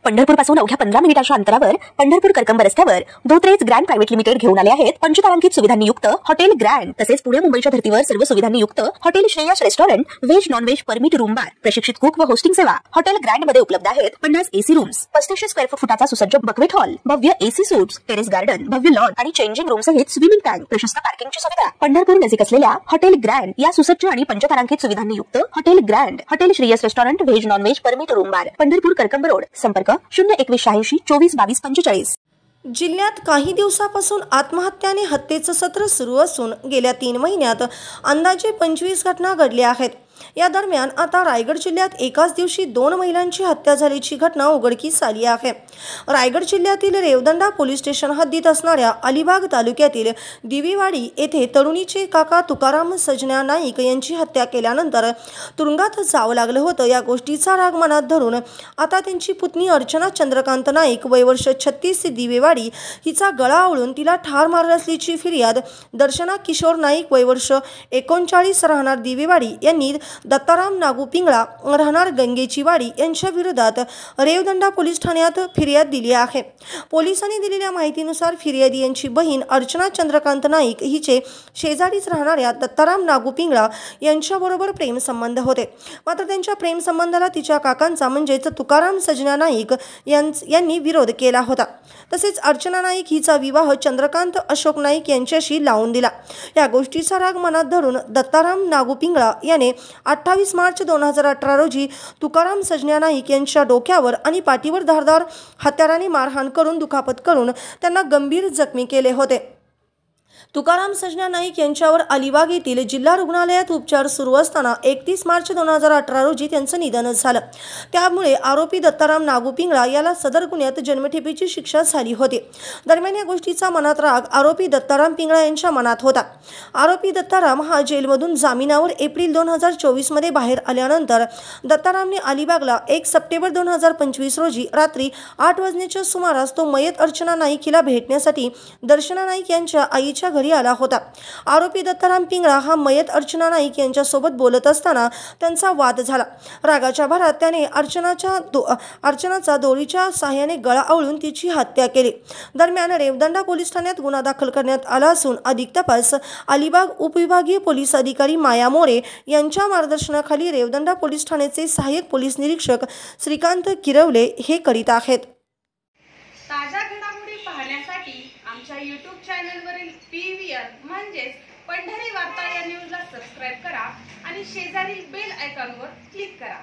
पंढरपूरपासून अवघ्या 15 मिनिटांच्या अंतरावर पंढरपूर करकंब रस्त्यावर धोत्रेज ग्रँड प्रायव्हेट लिमिटेड घेऊन आले आहेत पंचतारांकित सुविधांनी युक्त हॉटेल ग्रँड। तसेच पुणे मुंबईच्या धर्तीवर सर्व सुविधांनी युक्त hotel Shreyas restaurant, veg non veg permit room बार, प्रशिक्षित कुक व होस्टिंग सेवा। हॉटेल ग्रँड मध्ये उपलब्ध आहेत 50 एसी रूम्स, 3500 स्क्वेअर फुटाचा सुसज्ज बक्वेट हॉल, भव्य एसी सूट्स, टेरेस गार्डन, भव्य लॉन आणि चेंजिंग रूम सहित स्विमिंग टँक, प्रशस्त पार्किंगची सुविधा। पंढरपूर नजीक असलेल्या हॉटेल ग्रँड या सुसज्ज आणि पंचतारांकित सुविधांनी युक्त hotel grand, hotel Shreyas restaurant, veg non veg permit room बार, पंढरपूर करकंब रोड। संपर्क 02186 24 22 45। जिल्ह्यात काही दिवसापासून आत्महत्या आणि हत्येचं सत्र सुरू असून गेल्या 3 महिन्यात अंदाजे 25 घटना घडल्या आहेत। या दरम्यान आता रायगड जिल्ह्यात एकाच दिवशी 2 महिलांची हत्या झाल्याची घटना उघडकीस आली आहे। रायगड जिल्ह्यातील रेवदंडा पोलीस स्टेशन हद्दीत असणाऱ्या अलिबाग तालुक्यातील दिवीवाडी येथे तरुणीचे काका तुकाराम सजन्या नाईक यांची हत्या केल्यानंतर तुरुंगात जावं लागलं होतं। या गोष्टीचा राग मनात धरून आता त्यांची पुतणी अर्चना चंद्रकांत नाईक वय वर्ष 36 दिवेवाडी हिचा गळा आवळून तिला ठार मारलं असल्याची फिर्याद दर्शना किशोर नाईक वय वर्ष 39 राहणार दिवेवाडी यांनी दत्ताराम नागू पिंगळा राहणार गंगेची वाडी यांच्या विरोधात रेवदंडा पोलीस ठाण्यात फिर्याद दिली आहे। पोलिसांनी दिलेल्या माहितीनुसार फिर्यादी यांची बहीण अर्चना चंद्रकांत नाईक हिचे शेजारीच राहणाऱ्या दत्ताराम नागू पिंगळा यांच्याबरोबर प्रेम संबंध होते। मात्र त्यांच्या प्रेम संबंधाला तिच्या काकांचा म्हणजेच तुकाराम सजन्या नाईक यांनी विरोध केला होता। तसेच अर्चना नाईक हिचा विवाह चंद्रकांत अशोक नाईक यांच्याशी लावून दिला। या गोष्टीचा राग मनात धरून दत्ताराम नागू पिंगळा याने 28 मार्च 2018 रोजी तुकाराम सजन्या नाईक यांच्या डोक्यावर आणि पाठीवर धारदार हत्याराने मारहाण करून दुखापत करून त्यांना गंभीर जखमी केले होते। तुकाराम सजन्या नाईक यांच्यावर अलिबाग येथील जिल्हा रुग्णालयात उपचार सुरू असताना 31 मार्च 2018 रोजी त्यांचं निधन झालं। त्यामुळे आरोपी दत्ताराम नागू पिंगळा याला सदर गुन्ह्यात जन्मठेपेची शिक्षा झाली होती। दरम्यान या गोष्टीचा मनात राग आरोपी दत्ताराम पिंगळा यांच्या मनात होता। आरोपी दत्ताराम हा जेलमधून जामिनावर एप्रिल 2024 मध्ये बाहेर आल्यानंतर दत्तारामने अलिबागला 1 सप्टेंबर 2025 रोजी रात्री 8 वाजण्याच्या सुमारास तो मयत अर्चना नाईक हिला भेटण्यासाठी दर्शना नाईक यांच्या आईच्या घरी आला होता। आरोपी दत्ताराम पिंगळा हा मयत अर्चना नाईक यांच्या सोबत बोलत असताना त्यांचा वाद झाला। रागाच्या भरात त्याने अर्चनाचा दोरीच्या सहाय्याने गळा आवळून तिची हत्या केली। दरम्यान रेवदंडा पोलीस ठाण्यात गुन्हा दाखल करण्यात आला असून अधिक तपास अलिबाग उपविभागीय पोलीस अधिकारी माया मोरे यांच्या मार्गदर्शनाखाली रेवदंडा पोलीस ठाण्याचे सहाय्यक पोलीस निरीक्षक श्रीकांत किरवले हे करीत आहेत। ताज्या घडामोडी पाहण्यासाठी आमच्या YouTube चॅनलवरील PVR म्हणजेच पंढरी वार्ता या न्यूजला सबस्क्राइब करा आणि शेजारील बेल आयकॉनवर क्लिक करा।